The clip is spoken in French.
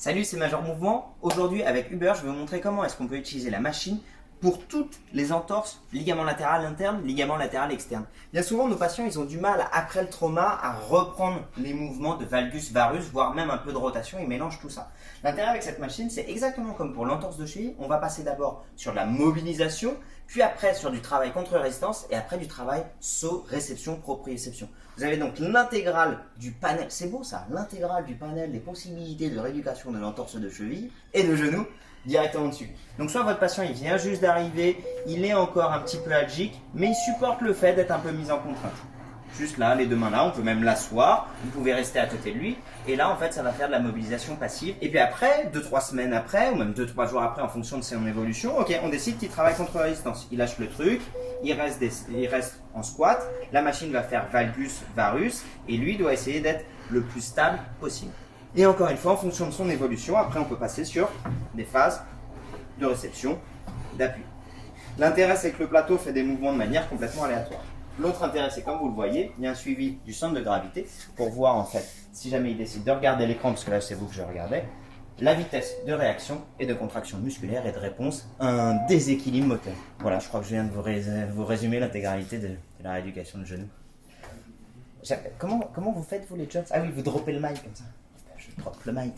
Salut, c'est Major Mouvement. Aujourd'hui, avec Uber, je vais vous montrer comment est-ce qu'on peut utiliser la machine pour toutes les entorses, ligament latéral interne, ligament latéral externe. Bien souvent, nos patients, ils ont du mal, après le trauma, à reprendre les mouvements de valgus, varus, voire même un peu de rotation. Ils mélangent tout ça. L'intérêt avec cette machine, c'est exactement comme pour l'entorse de cheville. On va passer d'abord sur la mobilisation, puis après sur du travail contre-résistance et après du travail saut, réception, proprioception. Vous avez donc l'intégrale du panel, c'est beau ça, l'intégrale du panel des possibilités de rééducation de l'entorse de cheville et de genou directement dessus. Donc soit votre patient il vient juste d'arriver, il est encore un petit peu algique, mais il supporte le fait d'être un peu mis en contrainte. Juste là, les deux mains là, on peut même l'asseoir, vous pouvez rester à côté de lui, et là en fait ça va faire de la mobilisation passive. Et puis après, 2-3 semaines après, ou même 2-3 jours après en fonction de son évolution, ok, on décide qu'il travaille contre la résistance. Il lâche le truc, il reste en squat, la machine va faire valgus, varus, et lui doit essayer d'être le plus stable possible. Et encore une fois, en fonction de son évolution, après on peut passer sur des phases de réception, d'appui. L'intérêt c'est que le plateau fait des mouvements de manière complètement aléatoire. L'autre intérêt c'est comme vous le voyez, il y a un suivi du centre de gravité pour voir en fait, si jamais il décide de regarder l'écran, parce que là c'est vous que je regardais, la vitesse de réaction et de contraction musculaire et de réponse à un déséquilibre moteur. Voilà, je crois que je viens de vous résumer l'intégralité de la rééducation de genou. Comment vous faites vous les jobs? Ah oui, vous droppez le mic comme ça. Je drop le mic.